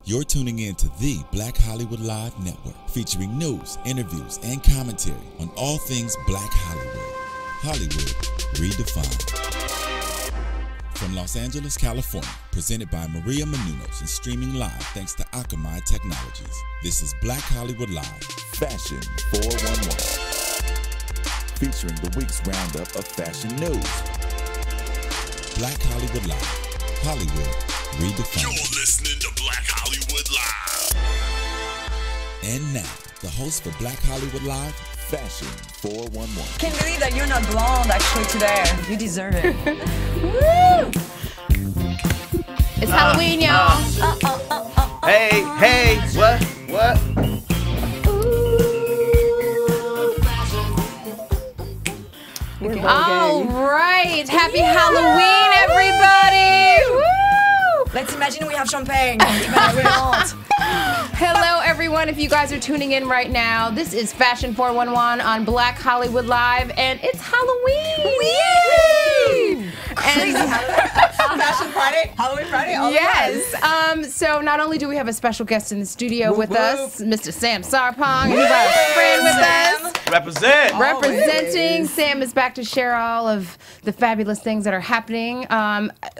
You're tuning in to the Black Hollywood Live Network, featuring news, interviews, and commentary on all things Black Hollywood. Hollywood redefined. From Los Angeles, California, presented by Maria Menounos and streaming live thanks to Akamai Technologies. This is Black Hollywood Live, Fashion 411, featuring the week's roundup of fashion news. Black Hollywood Live, Hollywood redefined. You're listening to Black Hollywood Live. And now, the host for Black Hollywood Live, Fashion 411. Can't believe that you're not blonde actually today. You deserve it. Woo! It's Halloween, y'all. Hey, what? All right, happy Halloween, everybody! Woo! Let's imagine we have champagne. We don't. Hello, everyone. If you guys are tuning in right now, this is Fashion 411 on Black Hollywood Live, and it's Halloween! Woo! Crazy Fashion Friday, Halloween Friday. All Yes. So not only do we have a special guest in the studio with us, Mr. Sam Sarpong, and we have a friend with us. Representing. Sam is back to share all of the fabulous things that are happening.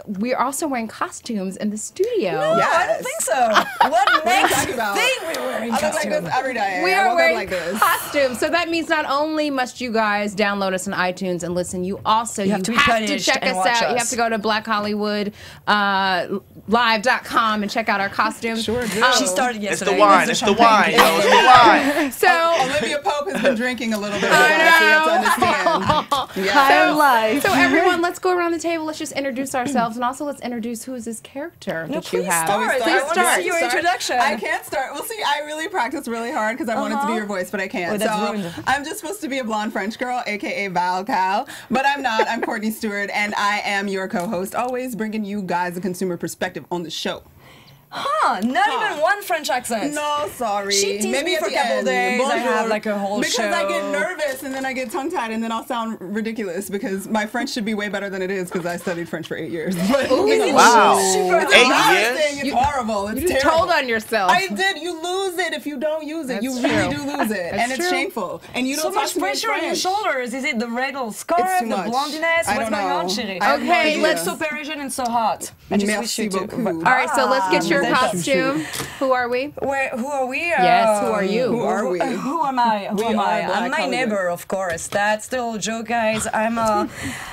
We are also wearing costumes in the studio. No, I don't think so. What makes you think we're wearing costumes? I look like this every day. We are wearing costumes. So that means not only must you guys download us on iTunes and listen, you also have to check us out. You have to go to blackhollywoodlive.com and check out our costumes. Sure do. She started yesterday. It's the wine, It's the wine. So Olivia Pope has been drinking a little bit. So everyone, let's go around the table. Let's just introduce ourselves, and also let's introduce who is this character that you have. Please start your introduction. I can't start. Well, see, I really practiced really hard because I wanted to be your voice, but I can't. I'm just supposed to be a blonde French girl, aka Val Kahl, but I'm not. I'm Courtney Stewart, and I am your co-host, always bringing you guys a consumer perspective on the show. Not even one French accent. No, sorry. She teased me for a couple days. I have like a whole because show. I get nervous and then I get tongue-tied and then I'll sound ridiculous because my French should be way better than it is because I studied French for 8 years. But, Wow. It's 8 years? years? It's horrible. It's You terrible. told on yourself. I did. You lose it if you don't use it. That's You true. really do lose it. And it's shameful. And you So don't talk much to me in pressure on your French. shoulders. Is it the red scarf, It's too the much. blondiness? I What's don't going on, know. chérie? I have no Okay, idea. Let's so Parisian and so hot. I just wish Merci you to. beaucoup. All right, so let's get your that's costume. Who are we? Who are we? Yes, who are you? Who are we? Who am I? Who am I? are Black I'm my Hollywood. neighbor, of course. That's the whole joke, guys. I'm the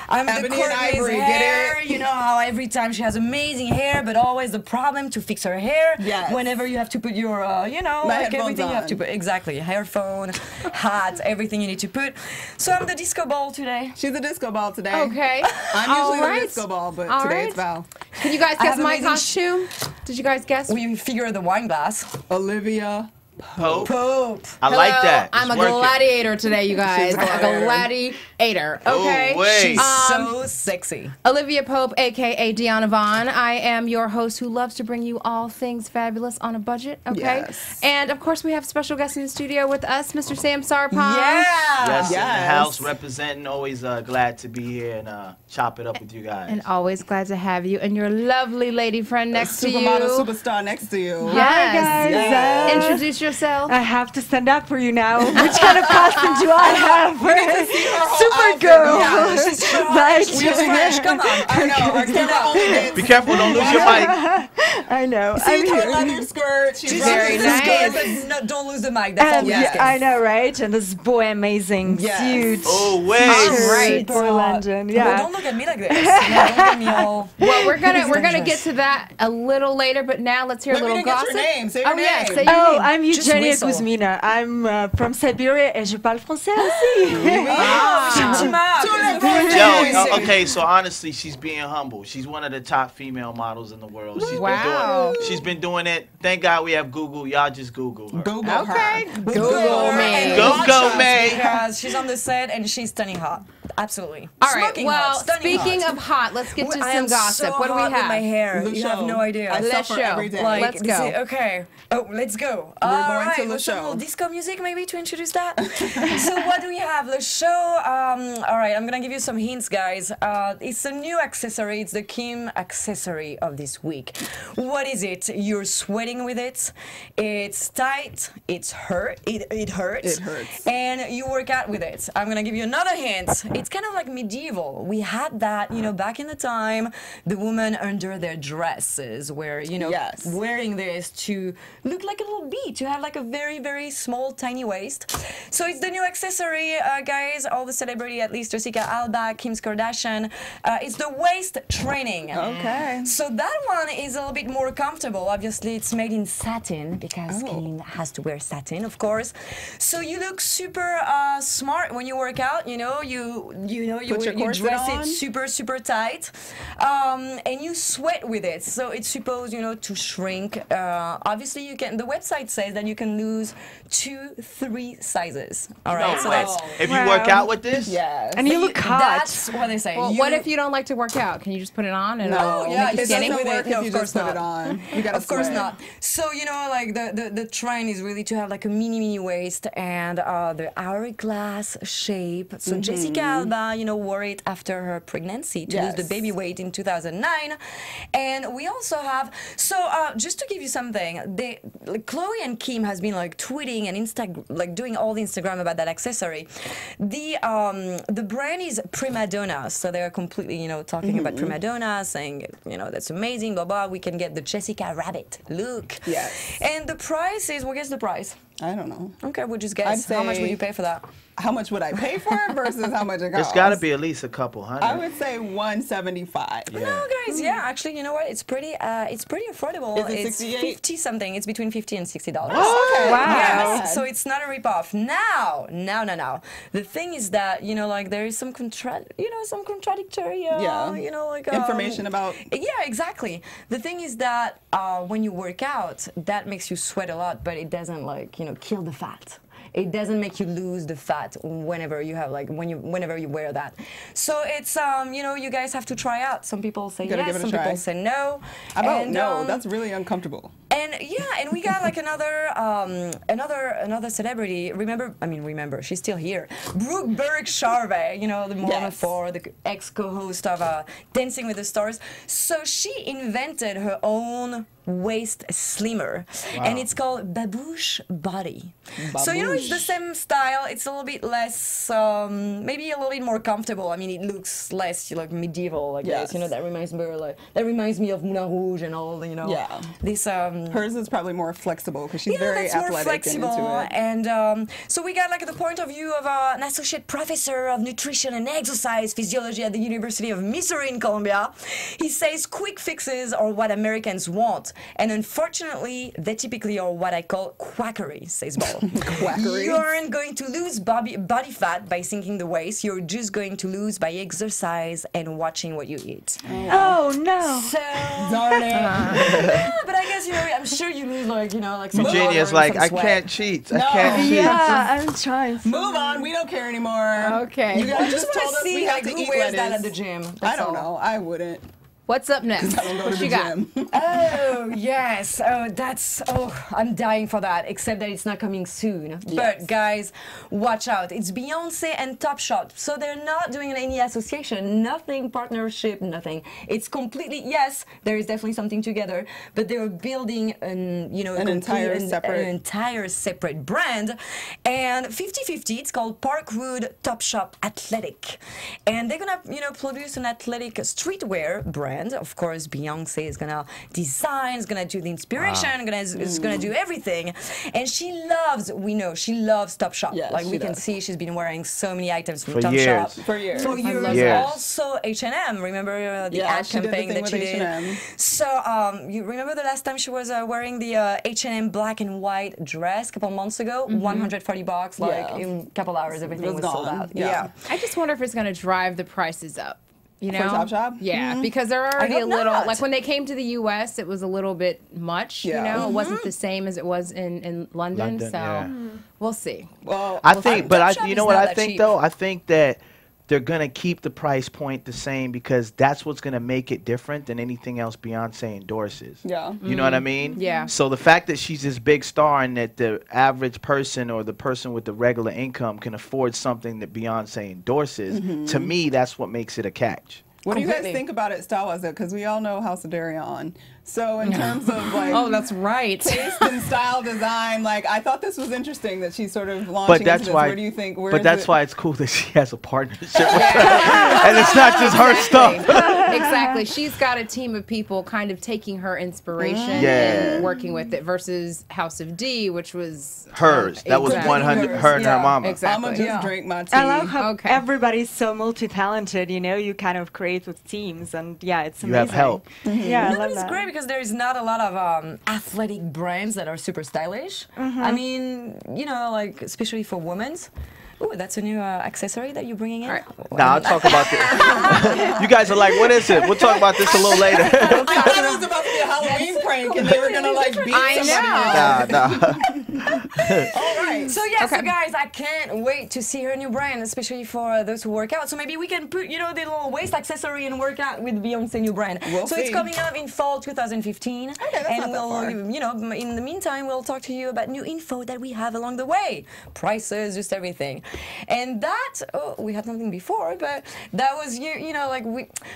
Ebony and Courtney's Ivory, get hair. it? You know how every time she has amazing hair, but always the problem to fix her hair. Yes. Whenever you have to put your, My like headphones everything you have to on. put. Exactly. Hair phone, hat, everything you need to put. So I'm the disco ball today. She's a disco ball today. Okay. I'm All usually right. the disco ball, but All today right. it's Val. Can you guys I guess have my amazing costume? Did you guys guess? We figure the wine glass. Olivia Pope. Pope. I like that. I'm a It's working. gladiator today, you guys. She's a A gladiator. Okay. Oh, wait. She's so sexy. Olivia Pope, aka Diona Vaughan. I am your host who loves to bring you all things fabulous on a budget. Okay. Yes. And of course, we have special guest in the studio with us, Mr. Sam Sarpong. Yes, in the Yes. house representing. Always glad to be here and chop it up with you guys. And always glad to have you and your lovely lady friend next to you. Supermodel superstar next to you. Yes. guys. Yes. Introduce yourself. I have to stand up for you now. Which kind of costume do I have? Supergirl. Yeah, she's Right. French. Come on. I know. Our camera only gets Be careful, don't lose your mic. I know. see her leather skirt. She's Very rocking nice. skirt. But no, don't lose the mic. That's all we Yes. ask. I know, right? And this boy amazing Yes. suit. Oh, wait. All right. Poor London. Well, Yeah. don't look at me like this. Don't get me all. Well, we're gonna dangerous. get to that a little later, but now let's hear a Let me little get gossip. your name. Say your Oh yeah, name. say your Oh, name. I'm Just Eugenia whistle. Kuzmina. I'm from Siberia et je parle français aussi. Yo, okay, so honestly, she's being humble. She's one of the top female models in the world. Wow. She's been doing it. Thank God we have Google. Y'all just Google her. Google Okay. her. Google me. Go, May. Because she's on the set and she's stunning hot. Absolutely. All right. Smoking Well, hot, stunning speaking hot. of hot, let's get to I some am gossip. So What do we hot have? with my hair. Le You have show. no idea. I Le suffer show. every day. Like, Let's go. Okay. Oh, let's go. We're All going right. to Le with some Show. little disco music maybe to introduce that. So what do we have? Le Show. All right. I'm gonna give you some hints, guys. It's a new accessory. It's the Kim accessory of this week. What is it? You're sweating with it. It's tight. It hurts. It hurts. And you work out with it. I'm gonna give you another hint. It's kind of like medieval. We had that, back in the time, the women under their dresses were, Yes. wearing this to look like a little bee, to have like a very, very small, tiny waist. So it's the new accessory, guys. All the celebrity, at least Jessica Alba, Kim Kardashian. It's the waist training. Okay. So that one is a little bit more comfortable. Obviously, it's made in satin because Kim has to wear satin, of course. So you look super smart when you work out. You dress it super, super tight, and you sweat with it. So it's supposed, to shrink. Obviously, you can. The website says that you can lose 2-3 sizes. All right. No, So wait. that's If you work out with this, Yes. And you look hot. that's what they say. Well, what if you don't like to work out? Can you just put it on and No, yeah, make you it skinny? doesn't doesn't work No, if you of just course put it not. on. You gotta Of course sweat. not. So like the trend is really to have like a mini waist and the hourglass shape. So Jessica Alba, wore it after her pregnancy to lose the baby weight in 2009, and we also have. So just to give you something, Chloe and Kim has been like tweeting and doing all the Instagram about that accessory. The brand is Prima Donna, so they're completely talking about Prima Donna, saying that's amazing, blah blah. We can get the Jessica Rabbit look. Yes. And the price is, well, guess the price. I don't know. Okay, we'll just I'd guess. How much say- would you pay for that? How much would I pay for it versus how much it costs? it's got to be at least a couple hundred. I would say 175. Yeah. No, guys. Yeah, actually, you know what? It's pretty affordable. Is it It's 68? 50 something. It's between $50 and $60. Oh, okay. Wow. Yes, so it's not a ripoff. Now. The thing is that there is some some contradictory, Information about. Yeah, exactly. The thing is that when you work out, that makes you sweat a lot, but it doesn't kill the fat. It doesn't make you lose the fat whenever you have whenever you wear that. So it's you guys have to try out. Some people say Gotta give yes, it a some try. people say no. How about And, no? That's really uncomfortable. And we got another celebrity. Remember, she's still here. Brooke Burke-Charvet, the Mama 4, the ex-co-host of Dancing with the Stars. So she invented her own waist slimmer, and it's called Babouche Body. So it's the same style. It's a little bit less, maybe a little bit more comfortable. It looks less medieval, like this. That reminds me of Moulin Rouge and all. Yeah. This. Hers is probably more flexible because she's very that's more athletic and flexible. into it. And so we got the point of view of an associate professor of nutrition and exercise physiology at the University of Missouri in Columbia. He says quick fixes are what Americans want, and unfortunately, they typically are what I call quackery, says Ball. Quackery. You aren't going to lose body fat by sinking the waist. You're just going to lose by exercise and watching what you eat. Oh no. So, Darn it. yeah, but I guess I'm sure you lose some Eugenia water is and like, some I sweat. can't cheat. I No. can't cheat. Yeah, I'm trying. Move on. We don't care anymore. Okay. You I guys just just told want to us we see have to who eat wears lettuce. that at the gym. I That's don't all. know. I wouldn't. What's up next? I don't go What to the you got? gym. Oh yes, I'm dying for that. Except that it's not coming soon. But guys, watch out! It's Beyonce and Topshop, so they're not doing any association, nothing partnership, nothing. It's completely there is definitely something together, but they're building an entire separate brand, and 50-50. It's called Parkwood Topshop Athletic, and they're gonna produce an athletic streetwear brand. Of course, Beyonce is gonna design, is gonna do the inspiration, is gonna do everything. And she loves Topshop. Yes, we can see she's been wearing so many items from For Topshop. years. For years. For years. love that. Also H&M. Remember the Yeah, ad she did the campaign thing that with she did? H&M. So you remember the last time she was wearing the H&M black and white dress a couple months ago? $140. In a couple hours, everything It was was sold gone. out. Yeah. I just wonder if it's going to drive the prices up. You know? For Topshop? Yeah, because they're already hope a little not. like when they came to the U.S. it was a little bit much. Yeah. You know, it wasn't the same as it was in London. So yeah. we'll see. Well, I think, but Topshop you is know what not I that think cheap. though? I think that they're gonna keep the price point the same because that's what's gonna make it different than anything else Beyonce endorses. Yeah. You know what I mean? Yeah. So the fact that she's this big star and that the average person or the person with the regular income can afford something that Beyonce endorses, to me, that's what makes it a catch. What do you guys think about it style-wise? Because we all know House of Darion. So in terms of like, oh, that's right, taste and style design, like I thought this was interesting that she's sort of launching into this. Where do you think? But that's why it's cool that she has a partnership with her, and it's not just her stuff. Exactly, she's got a team of people kind of taking her inspiration and working with it versus House of D, which was hers. That was 100 her and her mama. Exactly. I'ma just drink my tea. I love how everybody's so multi-talented. You know, you kind of create with teams, and yeah, it's amazing. You have help. Yeah, I love it's that. great because there is not a lot of athletic brands that are super stylish. I mean, you know, like especially for women. Ooh, that's a new accessory that you're bringing in. Right. Nah, I'll talk about this. You guys are like, what is it? We'll talk about this a little later. I thought it was about to be a Halloween prank, and they were gonna like beat somebody. Nah. All right. So yeah, so guys, I can't wait to see her new brand, especially for those who work out. So maybe we can put, you know, the little waist accessory and work out with Beyonce new brand. We'll so see. it's coming up in fall 2015. Okay, that's and not that far. you know, in the meantime, we'll talk to you about new info that we have along the way, prices, just everything. And that, we had something before, but that was, you know, like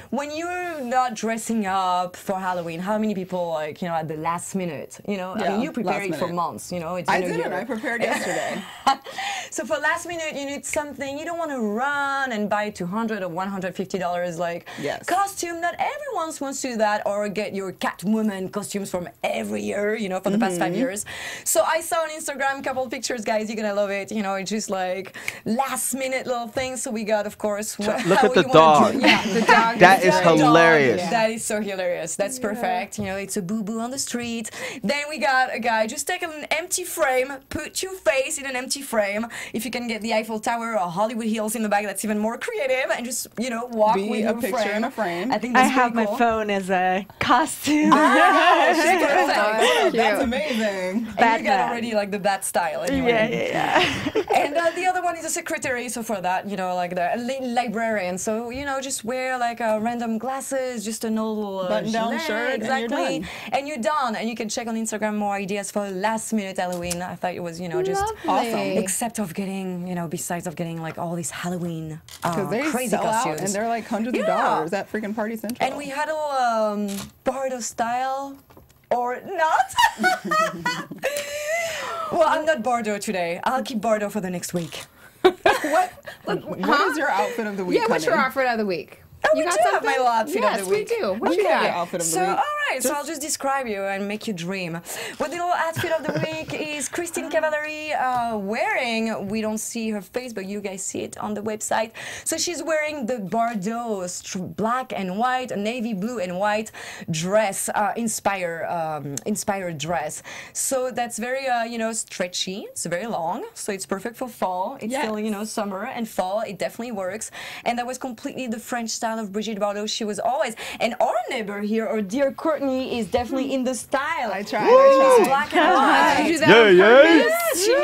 when you're not dressing up for Halloween, how many people, like, you know, at the last minute, you know, I mean, you prepare it for months, you know. It's I didn't. I prepared yesterday. So for last minute, you need something. You don't want to run and buy $200 or $150 like costume. Not everyone wants to do that, or get your Catwoman costumes from every year, you know, for the past 5 years. So I saw on Instagram a couple of pictures, guys. You're gonna love it. You know, it's just like last minute little things. So we got, of course, look at the dog. Yeah, the dog. That is hilarious. Yeah. That is so hilarious. That's perfect. You know, it's a boo-boo on the street. Then we got a guy, just take an empty frame, put your face in an empty frame. If you can get the Eiffel Tower or Hollywood Hills in the back, that's even more creative. And just, you know, walk with your picture frame. in a frame. I think that's I have cool. my phone as a costume. That's amazing. And you got already like the bat style anyway. Yeah. And the other one is a secretary, so for that, you know, like the librarian. So, you know, just wear like random glasses, just a little button-down shirt, exactly. And you're done. And you can check on Instagram more ideas for last minute Halloween. I thought it was, you know, just awesome. Except of getting, you know, besides of getting like all these Halloween They crazy sell costumes. out, and they're like hundreds of dollars at freaking Party Central. And we had a Bardot style. Or not? Well, I'm not Bardot today. I'll keep Bardot for the next week. What is your outfit of the week? Yeah, what's your outfit of the week? Oh, you got something? My little outfit yes, of the week. Yes, we do. What you got? Your outfit of the week. All right, so I'll just describe you and make you dream. What the little outfit of the week is Christine Cavallari wearing, we don't see her face, but you guys see it on the website. So she's wearing the Bardot black and white, navy blue and white dress, inspired dress. So that's very, you know, stretchy. It's very long, so it's perfect for fall. It's still, you know, summer and fall. It definitely works. And that was completely the French style of Brigitte Bardot. She was always, and our neighbor here, our dear Courtney, is definitely in the style. I tried. Black and white. Did you do that on purpose? Yes, she knew I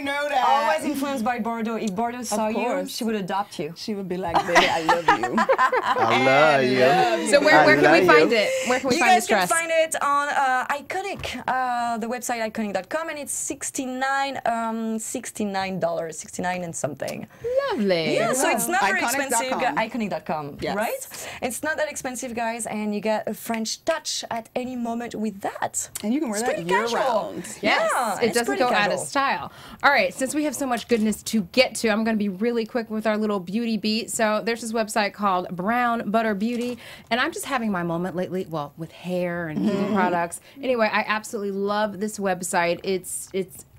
know that. Always influenced by Bardot. If Bardot saw you, she would adopt you. She would be like, baby, I love you. I love you. So where can we find it? Where can we You find guys this dress? can find it on Iconic, the website iconic.com, and it's $69 and something. Lovely. Yeah, so it's not very Iconic.com. expensive. Iconic.com, Yes. right? It's not that expensive, guys, and you get a French touch at any moment with that. And you can wear It's that pretty year casual. round. Yes, Yeah, it it's doesn't pretty go out casual. of style. All right, since we have so much goodness to get to, I'm going to be really quick with our little beauty beat. So there's this website called Brown Butter Beauty, and I'm just having my moment lately, well, with hair and beauty products. Anyway, I absolutely love this website. It's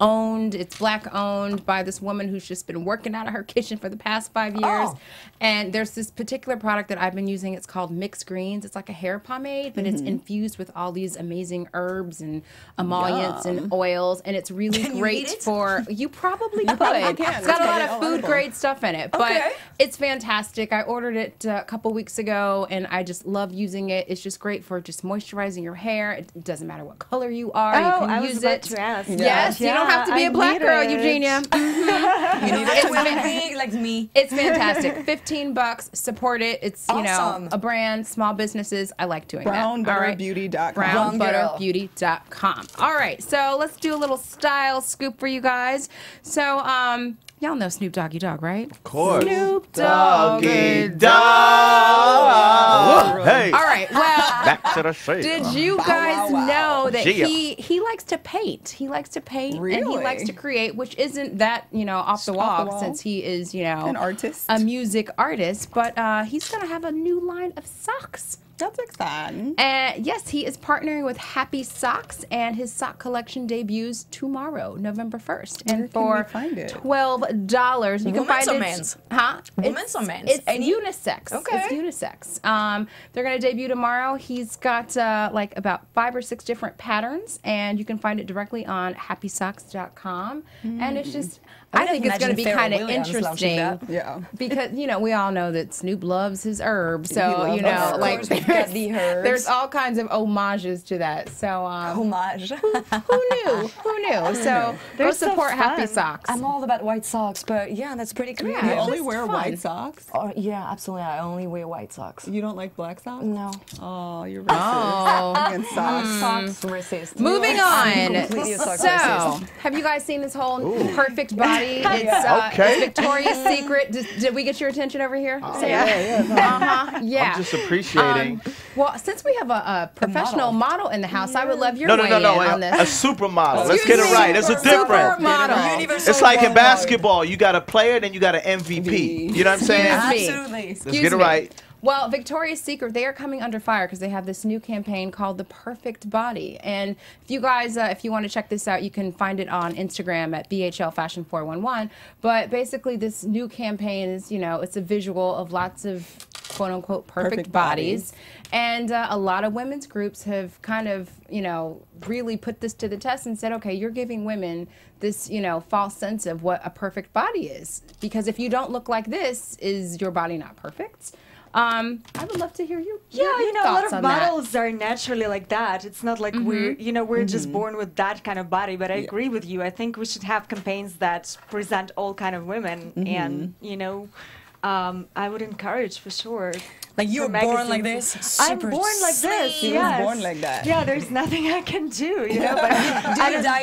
owned, it's black owned by this woman who's just been working out of her kitchen for the past 5 years. And there's this particular product that I've been using. It's called Mixed Greens. It's like a hair pomade, but it's infused with all these amazing herbs and emollients and oils, and it's really great for, you probably could. grade. It's got a lot of food grade stuff in it, but it's fantastic. I ordered it a couple weeks ago, and I just love using it. It's just great for just moisturizing your hair. It doesn't matter what color you are. You can use it. To ask. Yes, you don't have to be a black girl, Eugenia. You need it like me. It's fantastic. $15. Support it. It's you know, a brand, small businesses. I like doing that. Brownbutterbeauty.com. Brownbutterbeauty.com. All right, so let's do a little style scoop for you guys. So y'all know Snoop Doggy Dogg, right? Of course. Snoop Doggy Dogg. Hey. All right. Well, back to the show. Did you guys know that he likes to paint? He likes to paint and he likes to create, which isn't that, you know, off the wall since he is, you know, an artist, a music artist. But he's gonna have a new line of socks. That's exciting. And yes, he is partnering with Happy Socks, and his sock collection debuts tomorrow, November 1st. And for $12, you can find it. Men's? Huh? Women's or men's? It's unisex. Okay. It's unisex. They're going to debut tomorrow. He's got like about 5 or 6 different patterns, and you can find it directly on happysocks.com. And it's just, I think it's going to be kind of interesting. Yeah. Because, you know, we all know that Snoop loves his herbs. So, you know, like, there's all kinds of homages to that. So, homage. Who knew? Who knew? So, go support Happy Socks. I'm all about white socks, but yeah, that's pretty cool. You only wear white socks? Oh, yeah, absolutely. I only wear white socks. You don't like black socks? No. Oh, you're racist. Against socks. Socks racist. Moving on. So, have you guys seen this whole perfect body? It's Victoria's Secret. Did we get your attention over here? Yeah. Yeah. I'm just appreciating. Well, since we have a professional model in the house, I would love your weigh in on this. A supermodel. Let's get it right. There's a difference. Supermodel. It's like in basketball. You got a player, then you got an MVP. You know what I'm saying? Absolutely. Let's get it right. Well, Victoria's Secret, they are coming under fire because they have this new campaign called The Perfect Body. And if you guys, if you want to check this out, you can find it on Instagram at BHL Fashion 411. But basically, this new campaign is, you know, it's a visual of lots of quote-unquote perfect bodies. And a lot of women's groups have kind of, you know, really put this to the test and said, okay, you're giving women this, you know, false sense of what a perfect body is. Because if you don't look like this, is your body not perfect? I would love to hear your you know, a lot of models that. are naturally like that. It's not like we're just born with that kind of body. But I agree with you. I think we should have campaigns that present all kind of women, and you know, I would encourage for sure. Like you were born like this? I'm born like this. You were born like that. Yeah, there's nothing I can do, you know. But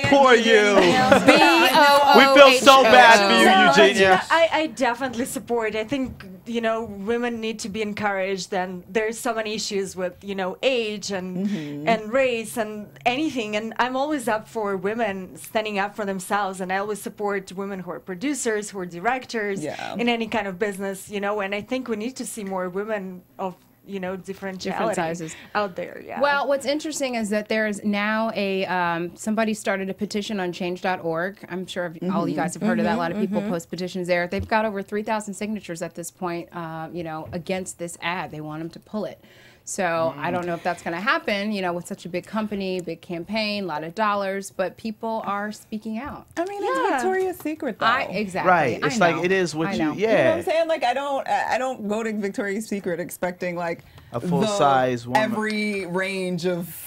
poor you. We feel so bad for you, Eugenia. I definitely support. I think, you know, women need to be encouraged, and there's so many issues with, you know, age and race and anything. And I'm always up for women standing up for themselves, and I always support women who are producers, who are directors in any kind of business, you know. And I think we need to see more women of, you know, different sizes out there. Yeah. Well, what's interesting is that there's now a somebody started a petition on change.org. I'm sure all you guys have heard of that. A lot of people post petitions there. They've got over 3,000 signatures at this point, you know, against this ad. They want them to pull it. So I don't know if that's going to happen, you know, with such a big company, big campaign, a lot of dollars, but people are speaking out. I mean, it's Victoria's Secret, though. Exactly. Right. It's like it is what you, You know what I'm saying? Like, I don't go to Victoria's Secret expecting like a full size woman. Every range of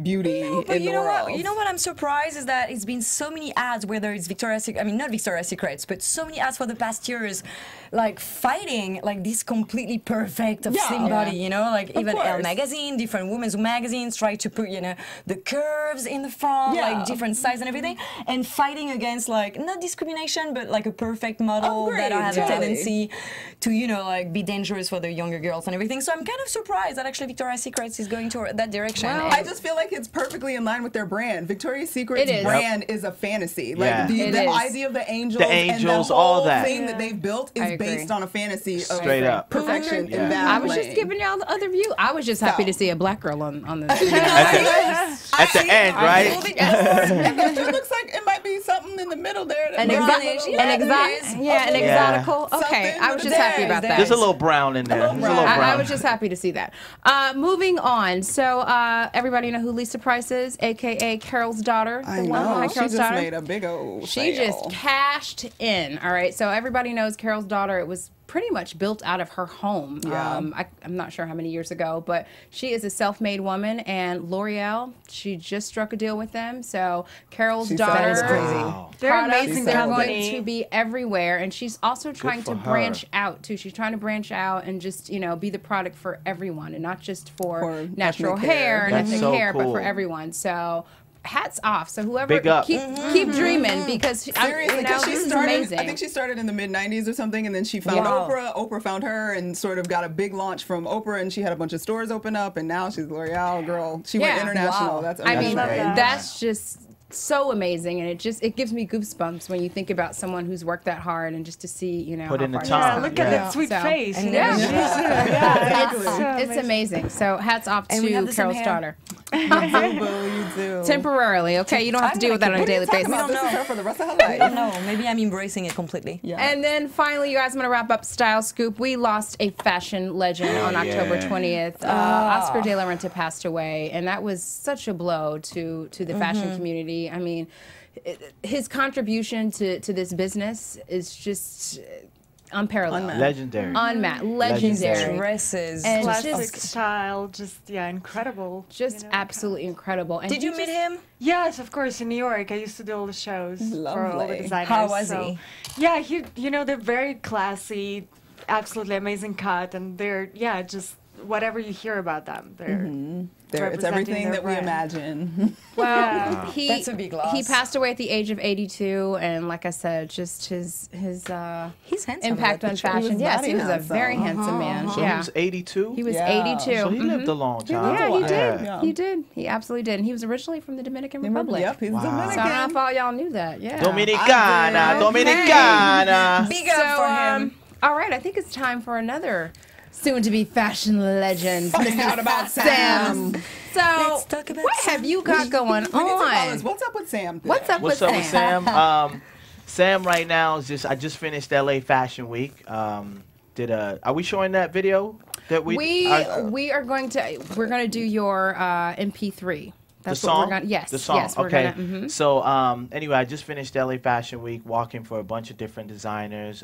beauty in the world. You know what I'm surprised is that it's been so many ads, whether it's Victoria's Secret, I mean not Victoria's Secrets, but so many ads for the past years, like fighting like this completely perfect slim body, you know, like even Elle magazine, different women's magazines try to put, you know, the curves in the front, like different size and everything, and fighting against like not discrimination, but like a perfect model that has a tendency to, you know, like be dangerous for the younger girls and everything. So I'm kind of surprised that actually Victoria's Secret is going to that direction. Well, I just feel like it's perfectly in line with their brand. Victoria's Secret's brand is a fantasy. Like the idea of the angels and the whole all that thing that they've built is based on a fantasy straight of up perfection and value. I was just giving y'all the other view. I was just happy to see a black girl on the at the end, right? It looks like it might be something in the middle there. An exotical. Okay, I was just happy about that. There's a little brown in there. I was just happy to see that. Moving on. So everybody know who Lisa Price is, aka Carol's daughter. I know. She just daughter. made a big old She sale. just cashed in. All right. So everybody knows Carol's daughter. It was pretty much built out of her home. Yeah. I'm not sure how many years ago, but she is a self-made woman, and L'Oreal, she just struck a deal with them. So Carol's daughter, is crazy. Wow. They're products, amazing they're company. going to be everywhere, and she's also trying to for her. branch out too. She's trying to branch out and just be the product for everyone, and not just for natural ethnic hair. hair and That's ethnic so hair, but cool. for everyone. So hats off. So whoever Big up. keep dreaming, because Seriously, because she this is started. amazing. I think she started in the mid-90s or something, and then she found Wow. Oprah. Oprah found her and sort of got a big launch from Oprah, and she had a bunch of stores open up, and now she's L'Oreal girl. She went Yeah. international. Wow. That's I amazing. mean, right. that's just so amazing, and it gives me goosebumps when you think about someone who's worked that hard, and just to see Put how in the far time. Yeah, she's look come. at Yeah. that sweet So- face. And Yeah, then- It's amazing. So hats off And we have to the same Carol's hair. daughter. You do, boo, you do. Temporarily, okay? You don't have to deal with that on a What are daily you talking basis. about? This is her for the rest of her I life. don't know. Maybe I'm embracing it completely. Yeah. And then finally, you guys, I'm going to wrap up Style Scoop. We lost a fashion legend on October 20th. Oscar De La Renta passed away, and that was such a blow to the fashion community. I mean, his contribution to this business is just unparalleled. Legendary. Legendary. Dresses. And classic just- style, just incredible. Just you know. absolutely incredible. And Did you meet him? Yes, of course. In New York, I used to do all the shows for all the Lovely. designers. How was so- he? Yeah, they're very classy, absolutely amazing cut, and they're just whatever you hear about them, they're. It's representing everything their that we brand. imagine. Well, he That's a big loss. He passed away at the age of 82, and like I said, just his He's handsome. impact on fashion. Yes, body he was a handsome. very handsome man. So he yeah, was 82? he was Yeah. 82. So he lived a long time. Yeah, he did. Yeah. He did. He absolutely did. And he was originally from the Dominican Republic. Yep, he's Wow. So I don't know Dominican. if all y'all knew that. Yeah. Dominicana, Okay. Dominicana. Big up for him. All right, I think it's time for another soon-to-be fashion legend, Find out about Sam. So, Let's talk about what Sam. have you got going We need to call on? us, what's up with Sam? today? What's up What's with up with Sam? Sam right now is I just finished LA Fashion Week. Are we showing that video that We are going to do your MP3. That's the what song? we're gonna. Yes. The song. Yes, we're okay. gonna. So anyway, I just finished LA Fashion Week, walking for a bunch of different designers.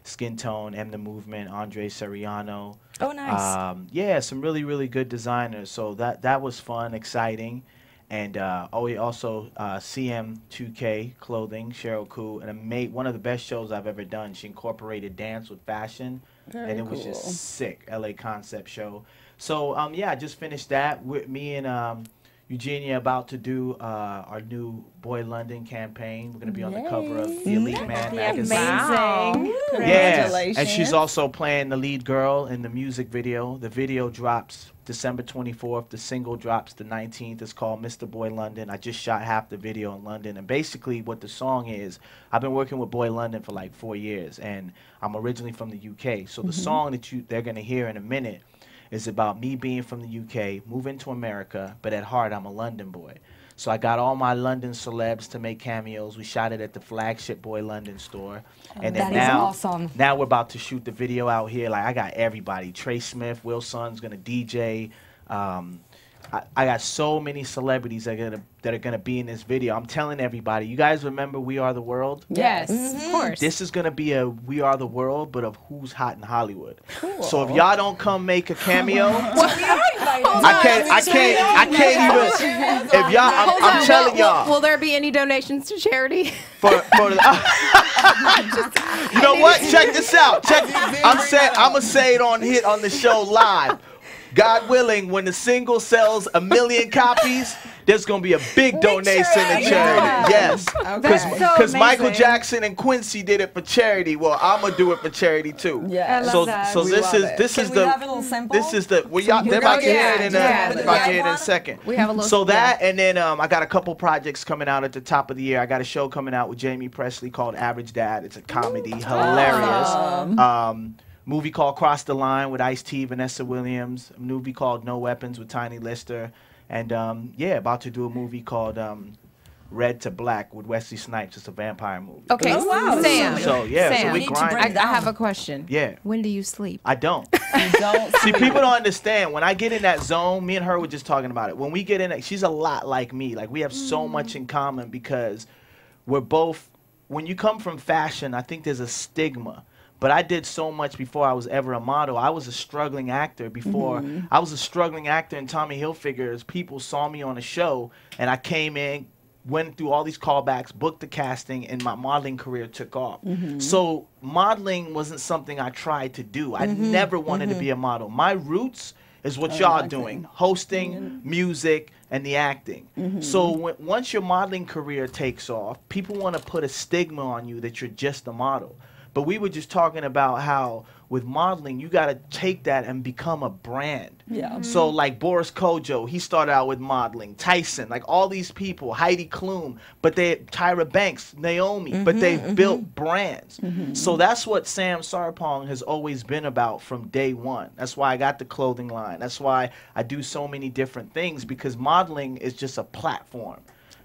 Skin Tone, M The Movement, Andre Soriano. Oh, nice. Yeah, some really, really good designers. So that was fun, exciting. And we also CM2K Clothing, Cheryl Koo, and one of the best shows I've ever done. She incorporated dance with fashion, and it was just sick. LA concept show. So I just finished that. With me and Eugenia about to do our new Boy London campaign. We're going to be on the cover of the Elite Man magazine. Amazing. Yeah, Congratulations. and she's also playing the lead girl in the music video. The video drops December 24th. The single drops the 19th. It's called Mr. Boy London. I just shot half the video in London. And basically what the song is, I've been working with Boy London for like 4 years, and I'm originally from the UK. So the song that they're going to hear in a minute is about me being from the UK, moving to America, but at heart I'm a London boy. So I got all my London celebs to make cameos. We shot it at the flagship Boy London store. And then That is now, awesome. now we're about to shoot the video out here. Like I got everybody. Trey Smith, Will Son's gonna DJ. I got so many celebrities that are gonna be in this video. I'm telling everybody, you guys remember We Are the World? Yes, of course. This is gonna be a We Are the World, but of who's hot in Hollywood. So if y'all don't come make a cameo, I can't even. If y'all, I'm telling y'all. Will there be any donations to charity? For you know what? Check this out. I'm gonna say it on the show live. God willing, when the single sells 1 million copies, there's gonna be a big donation to charity. Yes, because Michael Jackson and Quincy did it for charity. Well, I'm gonna do it for charity too. Yeah. I love that. So We this love is it. this Can is we the have a little sample? this is the well, y'all, they're about to hear it in a second. We have a little. So that, and then I got a couple projects coming out at the top of the year. I got a show coming out with Jamie Presley called Average Dad. It's a comedy, hilarious. Movie called Cross the Line with Ice-T, Vanessa Williams. A movie called No Weapons with Tiny Lister. And about to do a movie called Red to Black with Wesley Snipes. It's a vampire movie. Okay, Sam. So yeah, Sam. so we grind. I have a question. Yeah. When do you sleep? I don't. You don't See, people don't understand. When I get in that zone, me and her were just talking about it. When we get in it, she's a lot like me. Like, we have so much in common because we're both, when you come from fashion, I think there's a stigma. But I did so much before I was ever a model. I was a struggling actor before. I was a struggling actor in Tommy Hilfiger's. People saw me on a show, and I came in, went through all these callbacks, booked the casting, and my modeling career took off. So modeling wasn't something I tried to do. I never wanted to be a model. My roots is what y'all doing, hosting, music, and the acting. So once your modeling career takes off, people want to put a stigma on you that you're just a model. But we were just talking about how with modeling, you got to take that and become a brand. Yeah. So like Boris Kodjoe, he started out with modeling. Tyson, like all these people, Heidi Klum, but Tyra Banks, Naomi, but they've built brands. So that's what Sam Sarpong has always been about from day one. That's why I got the clothing line. That's why I do so many different things, because modeling is just a platform.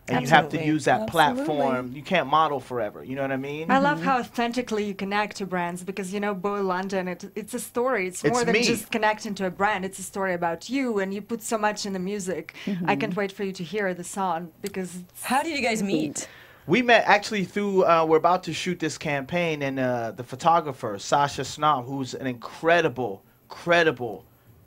And you have to use that platform. You can't model forever. You know what I mean? I love how authentically you connect to brands because, you know, Boy London, it's a story. It's more than just connecting to a brand. It's a story about you, and you put so much in the music. I can't wait for you to hear the song because... How did you guys meet? We met actually through, we're about to shoot this campaign, and the photographer, Sasha Snob, who's an incredible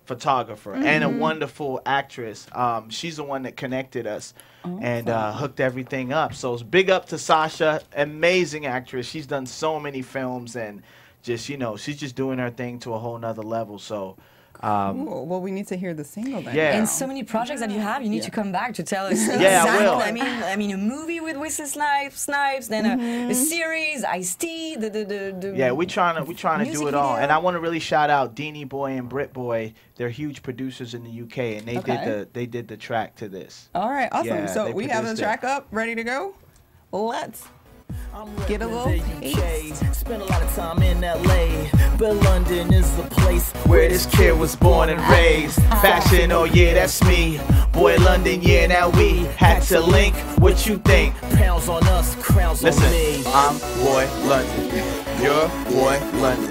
photographer and a wonderful actress. She's the one that connected us and hooked everything up. So it's big up to Sasha, amazing actress. She's done so many films, and just, you know, she's just doing her thing to a whole nother level. So cool. Well, we need to hear the single then. Yeah. And so many projects that you have, you need to come back to tell us. Yeah, I will. I mean, a movie with Wesley Snipes, then a series, Ice-T, yeah, we trying to do it all. video. And I want to really shout out Deanie Boy and Brit Boy. They're huge producers in the UK, and they did the track to this. All right, awesome. Yeah, so they we have the produced track up, ready to go. Let's get a little taste. Spent a lot of time in LA, but London is the place where this kid was born and raised. Fashion, oh yeah, that's me. Boy London, yeah, now we had to link. What you think? Pounds on us, crowns on me. I'm Boy London, you're Boy London,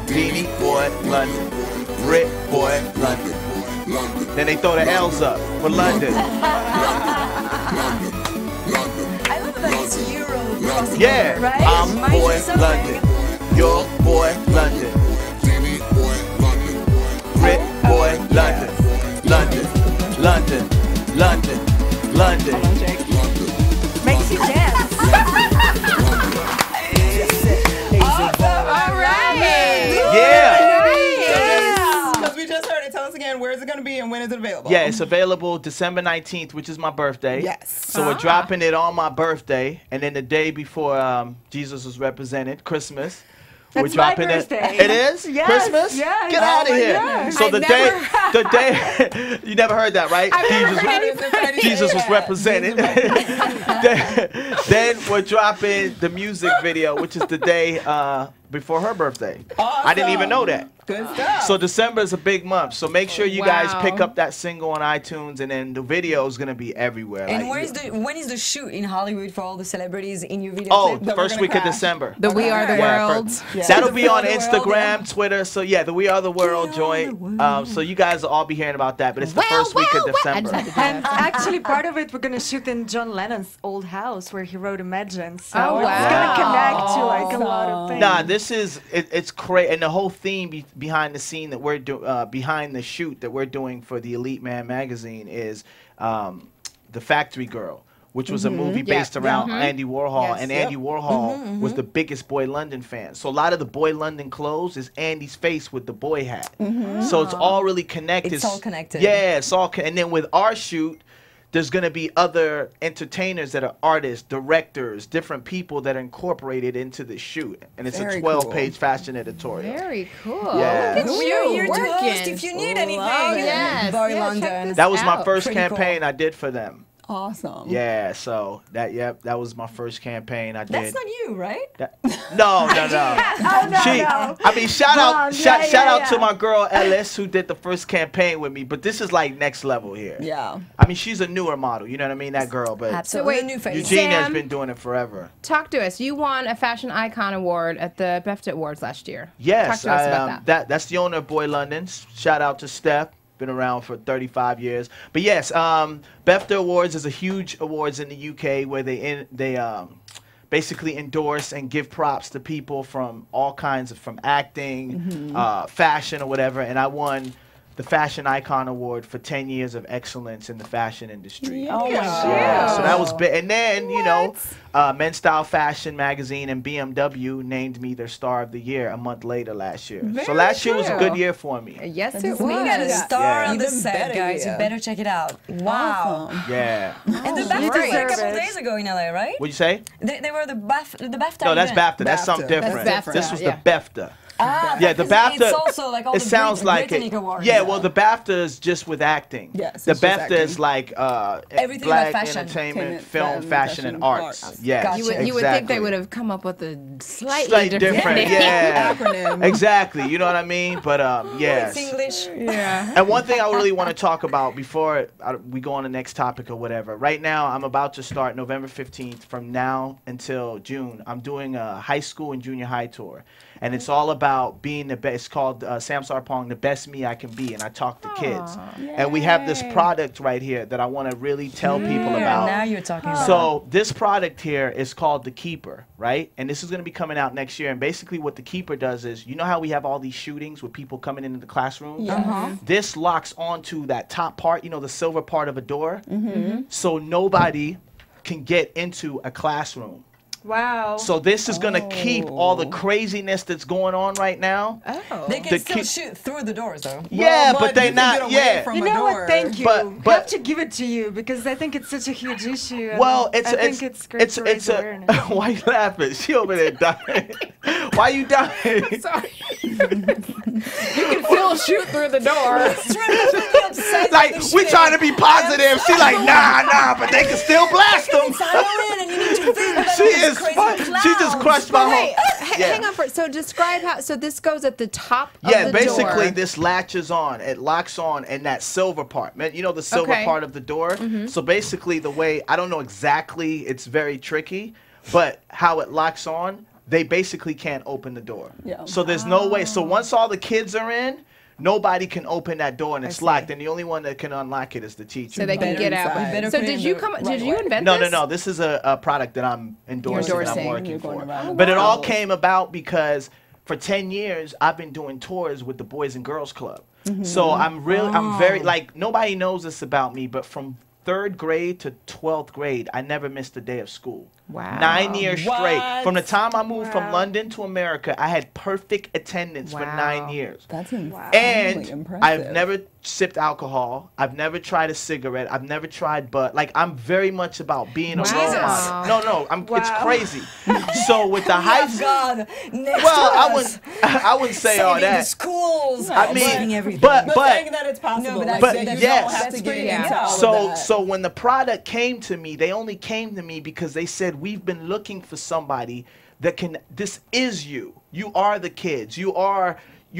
Beanie Boy London, Brit Boy London. Then they throw the L's up for London. I love that it's Euro. Yeah, right? I'm Boy London, you're Boy London, Brit Boy London, London, London, London, London. makes you dance. All right. Yeah. Because we just heard it. Tell us again, where is it going to be and when is it available? Yeah, it's available December 19th, which is my birthday. Yes. So we're dropping it on my birthday, and then the day before Jesus was represented, Christmas. We're That's my dropping birthday. it. It is? Yes, Christmas? yes. Get out of here. God. So the day, you never heard that, right? I've never heard anybody Jesus say was that. represented. then we're dropping the music video, which is the day before her birthday. Awesome. I didn't even know that. Good stuff. So December is a big month. So make sure you guys pick up that single on iTunes, and then the video is gonna be everywhere. And like, when is the shoot in Hollywood for all the celebrities in your video? Oh, clip? first week of December. The We Are the World. That'll be We Are on the World, Instagram, Twitter. So yeah, the We Are the World joint. So you guys will all be hearing about that. But it's the first week of December. And actually, part of it we're gonna shoot in John Lennon's old house where he wrote Imagine. So Oh, it's wow. gonna connect to like a lot of things. Nah, this is it's crazy, and the whole theme behind the scene that we're doing, behind the shoot that we're doing for the Elite Man magazine is The Factory Girl, which was a movie based around Andy Warhol, Yes. and Andy Warhol was the biggest Boy London fan. So a lot of the Boy London clothes is Andy's face with the boy hat. So it's all really connected. It's all connected. Yeah, it's all. And then with our shoot, there's going to be other entertainers that are artists, directors, different people that are incorporated into the shoot. And it's Very a 12-page fashion editorial. Very cool. Yeah. Look at We're here you to host working. if you need anything. Love it. Yes. Boy Yeah, check London. this That was my out. first Pretty campaign cool. I did for them. Awesome. Yeah, so that was my first campaign I did. That's not you, right? No. Oh, no, no. I mean, shout out to my girl Ellis who did the first campaign with me, but this is like next level here. Yeah. I mean, she's a newer model, you know what I mean, that girl, but Absolutely. wait, New face. Eugene has Sam, been doing it forever. Talk to us. You won a Fashion Icon Award at the BEFTA Awards last year. Yes, Talk to us about that. That's the owner of Boy London. Shout out to Steph. Been around for 35 years. But yes, BEFTA Awards is a huge awards in the UK where they basically endorse and give props to people from all kinds of, from acting, fashion or whatever. And I won the Fashion Icon Award for 10 years of excellence in the fashion industry. Oh my God. Yeah, so that was big. And then, you know, Men's Style Fashion Magazine and BMW named me their Star of the Year a month later last year. So last year was a good year for me. Yes, it We got a was. star on the Even set, better guys. year. You better check it out. Wow. Awesome. Yeah. And the BAFTA was a deserve couple it. days ago in LA, right? What'd you say? They were the BAFTA. No, that's event. BAFTA. That's something BAFTA. different. That's BAFTA, This was yeah. the BEFTA. Ah, Yeah, the because BAFTA. It's also like all It the sounds like Britannic it. awards. Yeah, well, the BAFTA is just with acting. Yes, The it's just BAFTA acting. is like Everything black about fashion. entertainment, Entertainment, film, fashion, and arts. Yeah, Gotcha. You would think they would have come up with a slightly different. name. Yeah, Acronym. exactly. You know what I mean? But yes. It's English. Yeah. And one thing I really want to talk about before we go on the next topic or whatever. Right now, I'm about to start November 15th. From now until June, I'm doing a high school and junior high tour. And it's all about being the best. It's called Sam Sarpong, The Best Me I Can Be. And I talk to kids. And we have this product right here that I want to really tell people about. Now you're talking about. So this product here is called the Keeper, right? And this is going to be coming out next year. And basically what the Keeper does is, you know how we have all these shootings with people coming into the classroom? This locks onto that top part, you know, the silver part of a door. So nobody can get into a classroom. Wow. So this is going to keep all the craziness that's going on right now. Oh. They can the still key- shoot through the doors, though. Yeah, Well, but they you can get not. away Yeah. from You a know door. what? Thank you. But- have to give it to you because I think it's such a huge issue. and Well, I think it's great to raise awareness. Why you laughing? She over there dying. Why you dying? Sorry. You can still shoot through the door. Like we trying to be positive. She like nah, but they can still blast them. And you need to think about She all these is crazy fun. She just clowns. crushed my Wait, whole. hang on for so describe how. So this goes at the top of Yeah, the basically door. this latches on, it locks on, and that silver part, man, you know the silver Okay. part of the door. So basically, the way I don't know exactly, it's very tricky, but how it locks on, they basically can't open the door. Yeah. So there's no way. So once all the kids are in, nobody can open that door, and it's locked. And the only one that can unlock it is the teacher. so they can Better get out. inside. Better So put it did in you the come? right Did you way. invent No, this? no. This is a product that I'm endorsing. And I'm endorsing. working You're for. going around. But it all came about because for 10 years I've been doing tours with the Boys and Girls Club. So I'm very like nobody knows this about me, but from 3rd grade to 12th grade, I never missed a day of school. Wow. 9 years straight. What? From the time I moved from London to America, I had perfect attendance for 9 years. That's And impressive. I've never sipped alcohol. I've never tried a cigarette. I've never tried butt. Like I'm very much about being a role Jesus. model. No, it's crazy. So with the high school, God, next well, to I us. wouldn't say all Saving the that. schools. I saving mean, everything. but saying that it's possible. No, but like, that's- that you yes. don't have That's to get pretty into good. all of that. So when the product came to me, they only came to me because they said, we've been looking for somebody that can, this is you. You are the kids. You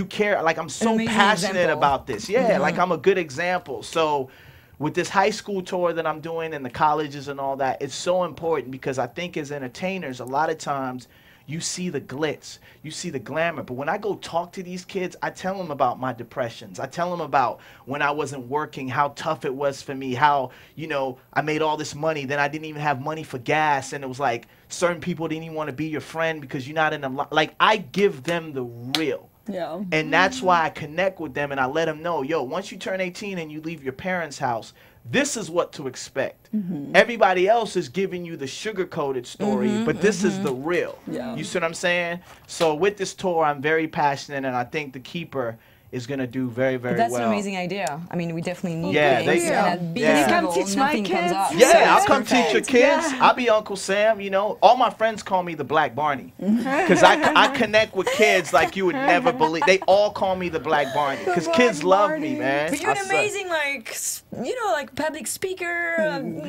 care. Like I'm so amazing passionate example. about this. Yeah, like I'm a good example. So with this high school tour that I'm doing and the colleges and all that, it's so important because I think as entertainers, a lot of times you see the glitz, you see the glamour. But when I go talk to these kids, I tell them about my depressions. I tell them about when I wasn't working, how tough it was for me, how, you know, I made all this money, then I didn't even have money for gas. And it was like certain people didn't even want to be your friend because you're not in them. Like I give them the real. Yeah. And that's why I connect with them and I let them know, yo, once you turn 18 and you leave your parents' house, this is what to expect. Everybody else is giving you the sugar-coated story, but this is the real. Yeah. You see what I'm saying? So with this tour, I'm very passionate, and I think the Keeper is going to do very, very That's well. an amazing idea. I mean, we definitely need Yeah, things. they- And at big yeah. You come level, teach my nothing comes kids? up. Yeah, So I'll it's come teach your perfect. kids. Yeah. I'll be Uncle Sam, you know. All my friends call me the Black Barney. Because I connect with kids like you would never believe. They all call me the Black Barney. Because kids love me, man. But you're an I swear. amazing, like, like public speaker.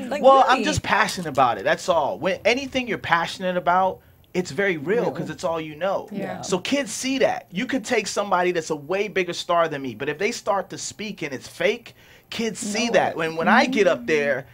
Like, Well, really. I'm just passionate about it. That's all. When anything you're passionate about, it's very real because it's all you know. Yeah. So kids see that. You could take somebody that's a way bigger star than me, but if they start to speak and it's fake, kids see that. When I get up there,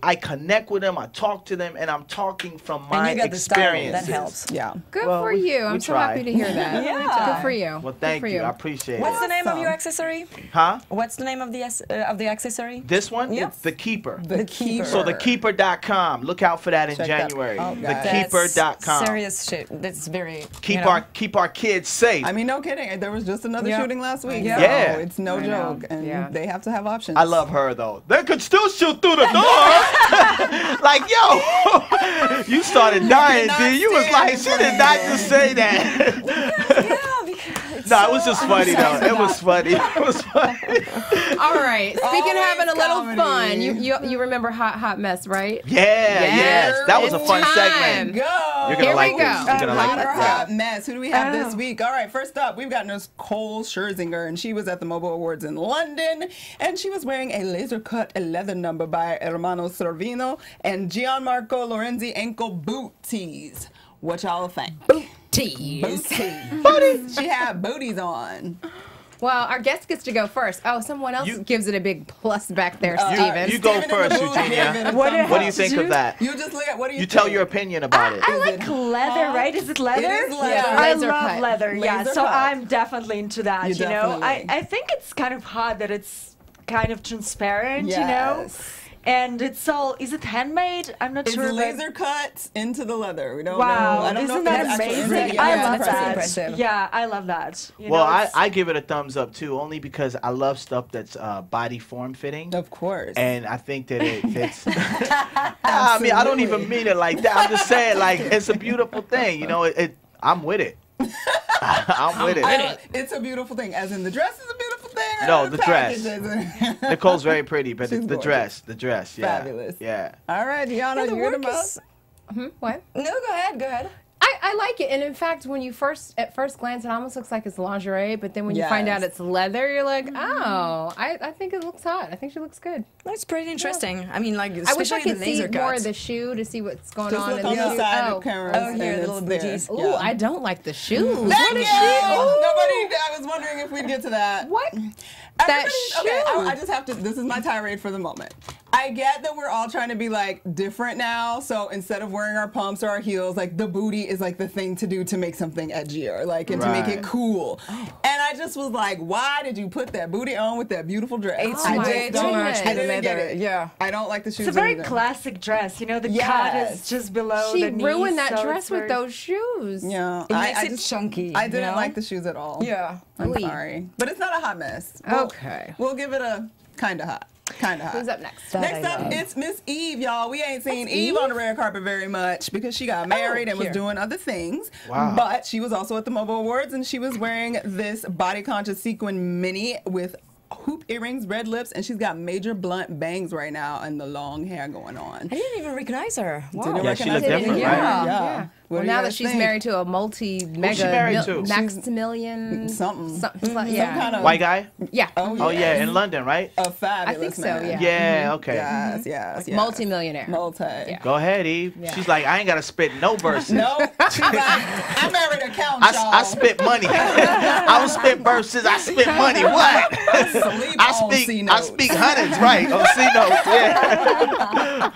I connect with them, I talk to them, and I'm talking from my and you got the style. experiences. That helps. Yeah. Good Well, for we- you. we I'm so try. happy to hear that. Yeah. Good for you. Well, Good thank for you. I appreciate What's it. the name of Awesome. your accessory? Huh? What's the name of the accessory? This one? Yeah. It's The Keeper. The Keeper. So thekeeper.com. Look out for that in Check that January. out, guys. Thekeeper.com. Serious shit. That's very. Keep our kids safe. I mean, no kidding. There was just another Yeah. shooting last week. Yeah. So Yeah. it's no I know. joke. And Yeah. they have to have options. I love her though. They could still shoot through the door. Like, yo, you started dying, not dude. You was stand like, in she front did of not me. just say that. Yeah, because No, it was just funny though. It was funny. It was funny. All right. Speaking of having a little comedy. fun, you remember Hot Mess, right? Yeah, yes. That was a It's fun time. segment. Go. You're Here gonna like we this. go. You're gonna like Hot or this. hot mess. Who do we have this Oh. week? All right, first up, we've got Nicole Sherzinger, and she was at the Mobile Awards in London, and she was wearing a laser cut leather number by Hermano Servino and Gianmarco Lorenzi ankle boot tees. What y'all think? Tease. Booties. She had booties on. Well, our guest gets to go first. Oh, someone else You- gives it a big plus back there, Uh, Steven. You go Steven in first, the booth gave Eugenia. it a What thumbs What do you up. think of that? You just look at what do you You think? tell your opinion about it. I Is like it leather, hot? right? Is it leather? It is leather. Yeah. I Laser love cut. leather, yeah. Laser So cut. I'm definitely into that, You you know. definitely. I think it's kind of hot that it's kind of transparent, you know. Yes. And it's all, is it handmade? I'm not It's sure. but- laser cuts into the leather. We don't Wow, know. I don't know isn't if that it's actual amazing? inside. Yeah, I it's love impressive. that. Impressive. Yeah, I love that. You Well, know, it's- I give it a thumbs up too, only because I love stuff that's body form fitting. Of course. And I think that it fits. I mean, I don't even mean it like that. I'm just saying, like, it's a beautiful thing. You know, I'm with it. I'm with it. It's a beautiful thing. As in, the dress is a beautiful thing. or No, the dress. package is? Nicole's very pretty, but She's the gorgeous. dress, yeah. Fabulous. Yeah. All right, Diona, the you're the work most. is. What? No, go ahead. I like it, and in fact, when you at first glance, it almost looks like it's lingerie, but then when you find out Yes. it's leather, you're like, oh, I think it looks hot. I think she looks good. That's pretty interesting. I mean, like, I wish I especially could the see laser more cuts. of the shoe to see what's going Just on look in on the the shoe. side Oh. of cameras. Oh, here, and the little it's there. booties. Ooh, I don't like the shoes. Thank What is you. she? Ooh. Nobody. I was wondering if we'd get to that. What? That Okay, shoe. I just have to. This is my tirade for the moment. I get that we're all trying to be like different now. So instead of wearing our pumps or our heels, like the booty is like the thing to do to make something edgier, like and to make it Right. cool. And I just was like, why did you put that booty on with that beautiful dress? It's I way just too don't- much I for the didn't get leather. it. Yeah. I don't like the shoes. it's a very either. classic dress, you know. The cut Yes. is just below She the knee. ruined that so dress it's with very- those shoes. Yeah, It makes I it chunky. I didn't you know? like the shoes at all. Yeah. I'm Ooh. sorry, but it's not a hot mess. Okay. We'll give it a kind of hot. Kind of hot. Who's up next? That Next I up, love. it's Miss Eve, y'all. We ain't seen Eve on the red carpet very much because she got married and was here. doing other things. Wow. But she was also at the Mobile Awards and she was wearing this body conscious sequin mini with hoop earrings, red lips, and she's got major blunt bangs right now and the long hair going on. I didn't even recognize her. Wow. Didn't Yeah, she recognize looked her? different, Yeah. right? Yeah. What Well, do now you that guys she's think? married to a multi-mega married to? maximilian Something. yeah. Some kind of White guy? Yeah. Oh, yeah, in London, right? A fabulous I think so, man. yeah. Yeah, okay. Yes, yes, yes. Multi-millionaire. Multi. Yeah. Go ahead, Eve. Yeah. She's like, I ain't got to spit no verses. No, she's like, I married a count, y'all. I spit money. I don't spit verses. I spit money. What? Sleep on C I notes. speak hundreds, right? On C notes. Yeah.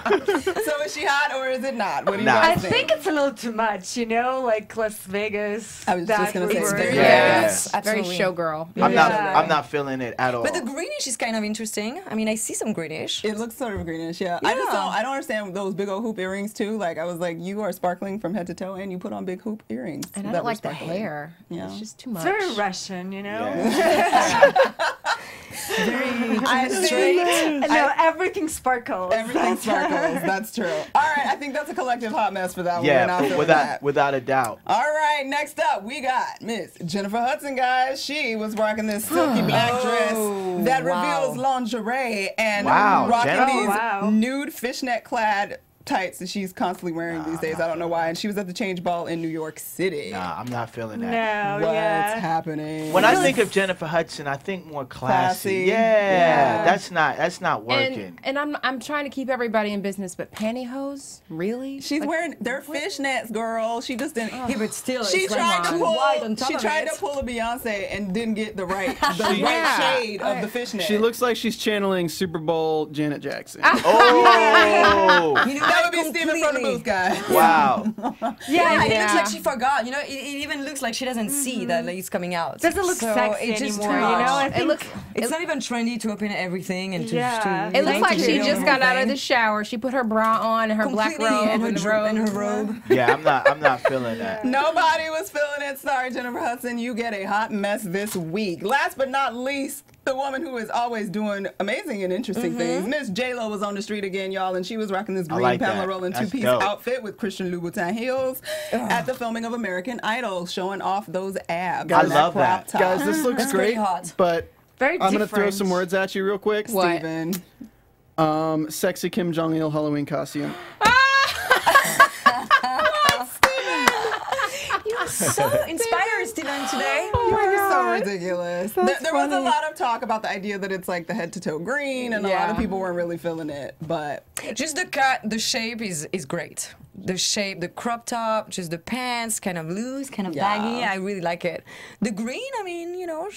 So is she hot or is it not? What do you Nah. I guys think it's a little too much, you know, like Las Vegas. I was just gonna we say it's were- very Yes, Very absolutely. showgirl. I'm not feeling it at all. But the greenish is kind of interesting. I mean, I see some greenish. It looks sort of greenish, yeah. I just Yeah. I don't understand those big old hoop earrings too. Like I was like, you are sparkling from head to toe, and you put on big hoop earrings. And I that don't were like the sparkling. hair. Yeah. It's just too much. It's very Russian, you know. Yeah. I think No, everything sparkles. everything sparkles. That's true. All right, I think that's a collective hot mess for that one. We're Yeah, not feeling without that. without a doubt. All right, next up, we got Miss Jennifer Hudson, guys. She was rocking this silky black dress that reveals lingerie and Wow, rocking Jennifer. these nude fishnet-clad tights that she's constantly wearing these days. I don't know why. And she was at the Change Ball in New York City. Nah, I'm not feeling that. No, What's yeah. happening? When I think of Jennifer Hudson, I think more classy. Classy. Yeah, that's not working. And I'm trying to keep everybody in business, but pantyhose? Really? She's wearing their fishnets, girl. She just didn't. Yeah, but still, She it's tried like to too wide on pull. top She of tried it. to pull a Beyonce and didn't get the right shade of the fishnet. She looks like she's channeling Super Bowl Janet Jackson. Oh, You know, That would be Steven from the booth, guys. wow. Yeah, it looks like she forgot. You know, it even looks like she doesn't see that like, it's coming out. Doesn't look So sexy it's just anymore, too you know? much. I think It's not even trendy to open everything and to. Yeah. to It looks like she to just do got out of everything. the shower. She put her bra on and her black Completely, robe and her and the robe. robe. And her robe. Yeah, I'm not feeling that. Nobody was feeling it. Sorry, Jennifer Hudson. You get a hot mess this week. Last but not least, the woman who is always doing amazing and interesting things. Miss J-Lo was on the street again, y'all, and she was rocking this green like Pamela that. Roland That's two-piece dope. outfit with Christian Louboutin heels at the filming of American Idol, showing off those abs. I on love crop that. top. Guys, this looks That's pretty great, hot. but very I'm going to throw different. some words at you real quick. What? Steven. Sexy Kim Jong-il Halloween costume. So inspired, Steven, today. You're so ridiculous. There was a lot of talk about the idea that it's like the head-to-toe green, and a lot of people weren't really feeling it. But Just the cut, the shape is great. The shape, the crop top, just the pants, kind of loose, kind of baggy. I really like it. The green, I mean, you know,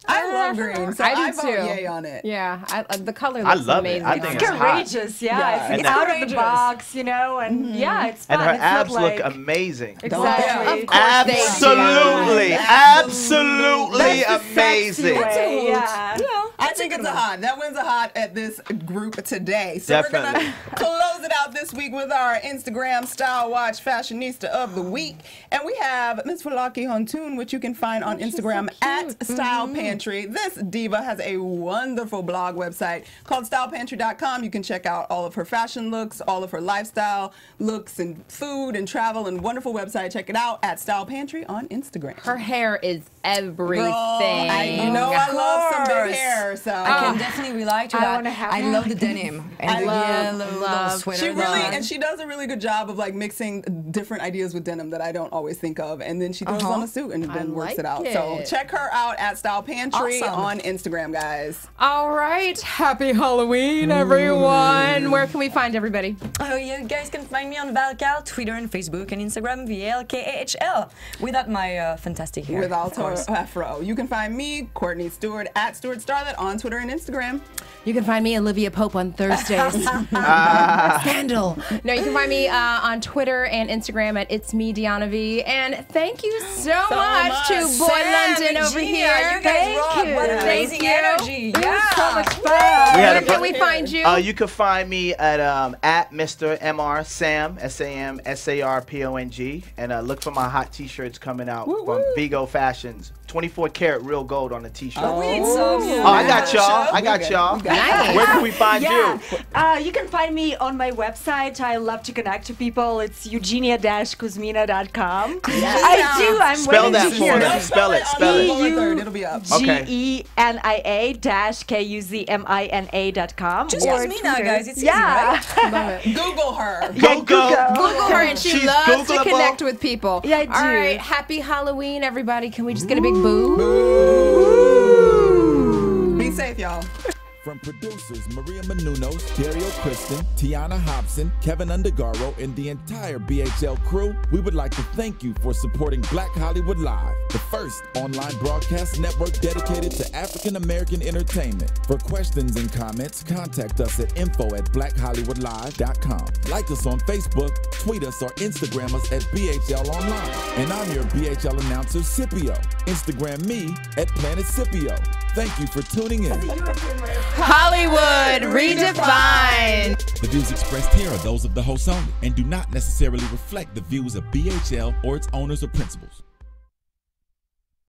I love green, so I do I vote too. yay on it. Yeah, the color I looks love it. amazing. I think It's it's hot. courageous, yeah. Yeah. It's And out that- of the box, you know, and yeah, it's fun. And her It's not abs like, look amazing. Exactly. Of course they do. Absolutely, absolutely That's the sexy amazing. way, yeah. I think it's a hot. That wins a hot at this group today. So we're Definitely. going to close it out this week with our Instagram Style Watch Fashionista of the Week. And we have Miss Falaki Hontoon, which you can find on Instagram at Style Pantry. This diva has a wonderful blog website called stylepantry.com. You can check out all of her fashion looks, all of her lifestyle looks, and food and travel, and wonderful website. Check it out at Style Pantry on Instagram. Her hair is everything. Girl, I love some big hair. So I can definitely rely to I that. wanna have I that. love the denim and I the love- yellow little sweater. she really on. and she does a really good job of like mixing different ideas with denim that I don't always think of, and then she throws on a suit and then works it out. So it. check her out at Style Pantry Awesome. on Instagram, guys. All right. Happy Halloween, everyone. Where can we find everybody? Oh, you guys can find me on Valcal, Twitter and Facebook and Instagram, VLKAHL, without my fantastic hair. Without of course. her afro. You can find me, Courtney Stewart, at Stewart Starlet on Twitter and Instagram. You can find me, Olivia Pope, on Thursdays. Scandal. No, you can find me on Twitter and Instagram at It's Me, Diona V. And thank you so much to Boy Sam, London over Gina, here. You guys rock. What amazing you. energy. Yeah. So much fun. Where can we find you? You can find me at Mr. MR Sam SAM SARPONG, and look for my hot T-shirts coming out from Vigo Fashions. 24 karat real gold on the T-shirt. We need some. Oh, I got y'all. I got y'all. Nice. Where can we find you? You can find me on my website. I love to connect to people. It's eugenia-kuzmina.com. I do. I'm Spell waiting that to for hear. me. Spell it. Spell it. On the 3rd, it'll be up. GENIA-KUZMINA.com. Just or use me now, Twitter. guys. It's easy, yeah. right? Google her. Google. Google her, and she She's loves to Googleable. connect with people. Yeah, I do. All right, happy Halloween, everybody. Can we just get a big boo? Be safe, y'all. From producers Maria Menounos, Dario Kristen, Tiana Hobson, Kevin Undergaro, and the entire BHL crew, we would like to thank you for supporting Black Hollywood Live, the first online broadcast network dedicated to African American entertainment. For questions and comments, contact us at info@blackhollywoodlive.com. Like us on Facebook, tweet us, or Instagram us at BHL Online. And I'm your BHL announcer, Scipio. Instagram me at Planet Scipio. Thank you for tuning in. Hollywood redefined. The views expressed here are those of the host only and do not necessarily reflect the views of BHL or its owners or principals.